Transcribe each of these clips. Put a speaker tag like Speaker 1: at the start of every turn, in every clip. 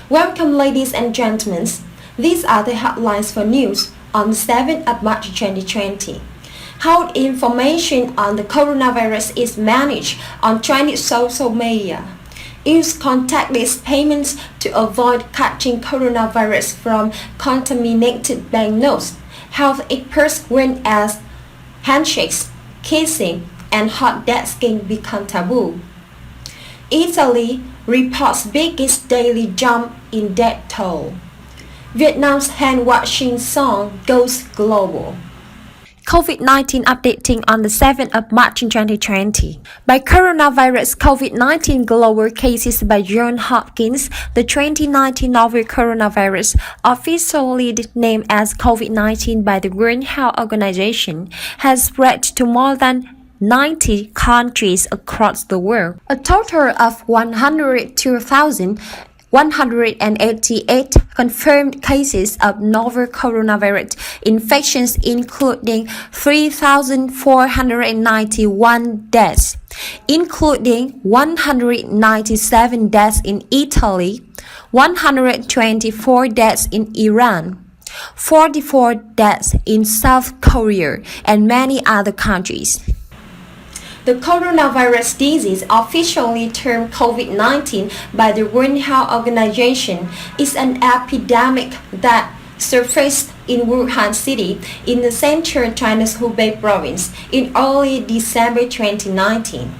Speaker 1: Welcome, ladies and gentlemen. These are the headlines for news on the 7th of March 2020. How information on the coronavirus is managed on Chinese social media. Use contactless payments to avoid catching coronavirus from contaminated banknotes. Health experts warn as handshakes, kissing, and hot desking become taboo. Italy reports biggest daily jump in death toll. Vietnam's hand-washing song goes global. COVID-19 updating on the 7th of March 2020. By coronavirus COVID-19 global cases by Johns Hopkins, the 2019 novel coronavirus, officially named as COVID-19 by the World Health Organization, has spread to more than 90 countries across the world. A total of 102,188 confirmed cases of novel coronavirus infections, including 3,491 deaths, including 197 deaths in Italy, 124 deaths in Iran, 44 deaths in South Korea, and many other countries. The coronavirus disease, officially termed COVID-19 by the World Health Organization, is an epidemic that surfaced in Wuhan City in the central China's Hubei province in early December 2019.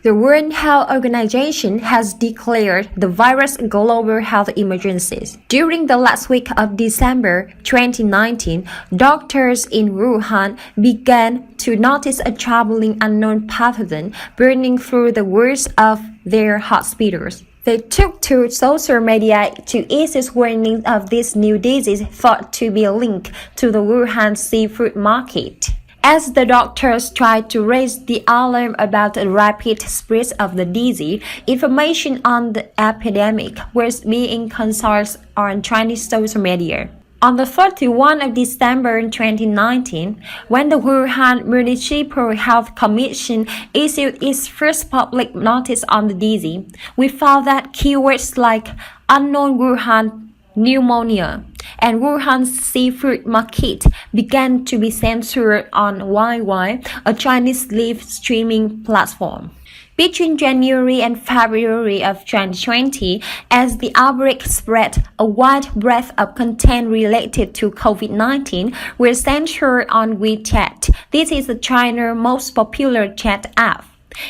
Speaker 1: The World Health Organization has declared the virus a global health emergency. During the last week of December 2019, doctors in Wuhan began to notice a troubling unknown pathogen burning through the walls of their hospitals. They took to social media to ease warnings of this new disease thought to be linked to the Wuhan seafood market. As the doctors tried to raise the alarm about the rapid spread of the disease, information on the epidemic was being consulted on Chinese social media. On the 31st of December 2019, when the Wuhan Municipal Health Commission issued its first public notice on the disease, we found that keywords like unknown Wuhan pneumonia and Wuhan seafood market began to be censored on YY, a Chinese live streaming platform. Between January and February of 2020, as the outbreak spread, a wide breadth of content related to COVID-19 were censored on WeChat. This is China's most popular chat app,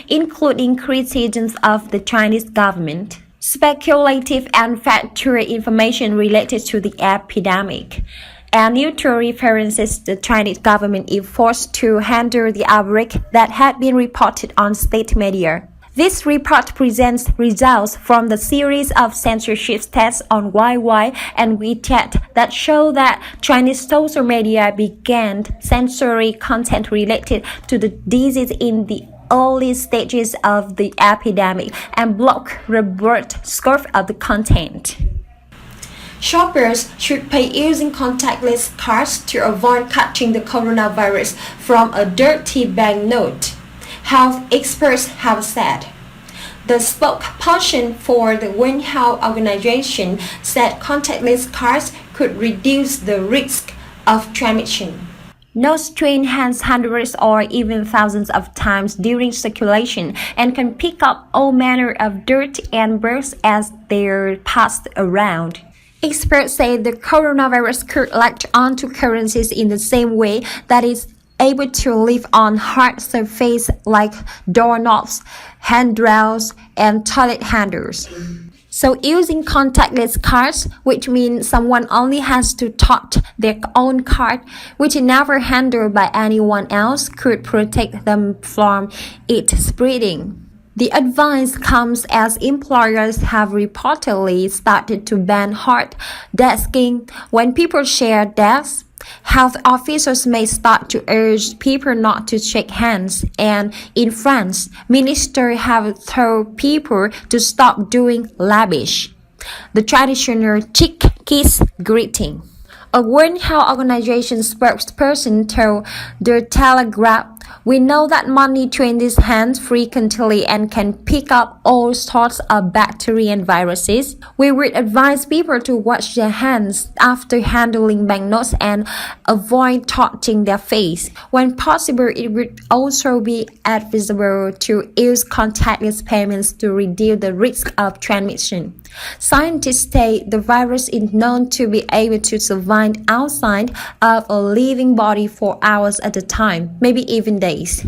Speaker 1: including criticisms of the Chinese government, speculative and factual information related to the epidemic, and neutral references the Chinese government is forced to handle the outbreak that had been reported on state media. This report presents results from the series of censorship tests on YY and WeChat that show that Chinese social media began censoring content related to the disease in the early stages of the epidemic and block the broad scope of the content. Shoppers should pay using contactless cards to avoid catching the coronavirus from a dirty banknote, health experts have said. The spokesperson for the World Health Organization said contactless cards could reduce the risk of transmission. Notes strain hands hundreds or even thousands of times during circulation and can pick up all manner of dirt and burrs as they're passed around. Experts say the coronavirus could latch onto currencies in the same way that it's able to live on hard surfaces like doorknobs, handrails, and toilet handles. So using contactless cards, which means someone only has to touch their own card, which is never handled by anyone else, could protect them from it spreading. The advice comes as employers have reportedly started to ban hard desking when people share desks. Health officials may start to urge people not to shake hands, and in France, ministers have told people to stop doing lavish, the traditional cheek kiss greeting. A World Health Organization spokesperson told The Telegraph We know that money changes hands frequently and can pick up all sorts of bacteria and viruses. We would advise people to wash their hands after handling banknotes and avoid touching their face. When possible, it would also be advisable to use contactless payments to reduce the risk of transmission. Scientists say the virus is known to be able to survive outside of a living body for hours at a time, maybe even days.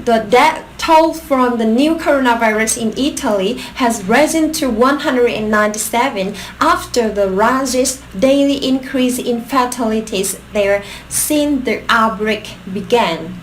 Speaker 1: The death toll from the new coronavirus in Italy has risen to 197 after the largest daily increase in fatalities there since the outbreak began.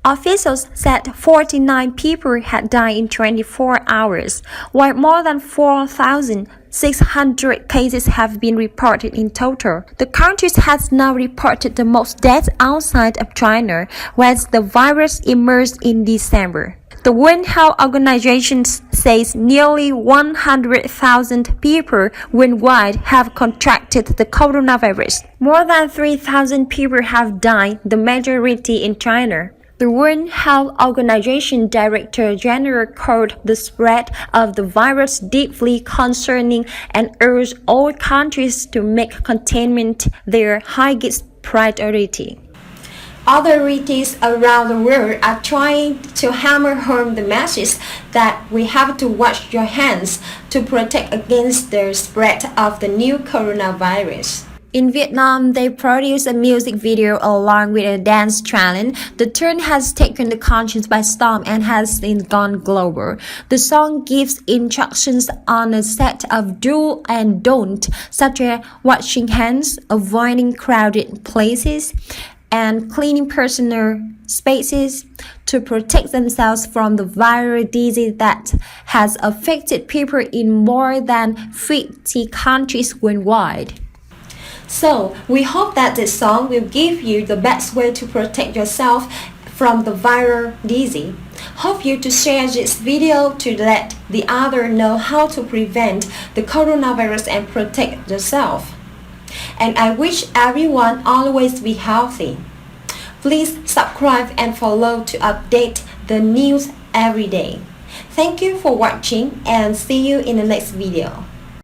Speaker 1: Officials said 49 people had died in 24 hours, while more than 4,600 cases have been reported in total. The country has now reported the most deaths outside of China, where the virus emerged in December. The World Health Organization says nearly 100,000 people worldwide have contracted the coronavirus. More than 3,000 people have died, the majority in China. The World Health Organization Director General called the spread of the virus deeply concerning and urged all countries to make containment their highest priority. Authorities around the world are trying to hammer home the message that we have to wash your hands to protect against the spread of the new coronavirus. In Vietnam, they produced a music video along with a dance challenge. The trend has taken the country by storm and has since gone global. The song gives instructions on a set of do and don't, such as washing hands, avoiding crowded places, and cleaning personal spaces to protect themselves from the viral disease that has affected people in more than 50 countries worldwide. So, we hope that this song will give you the best way to protect yourself from the viral disease. Hope you to share this video to let the other know how to prevent the coronavirus and protect yourself. And I wish everyone always be healthy. Please subscribe and follow to update the news every day. Thank you for watching and see you in the next video.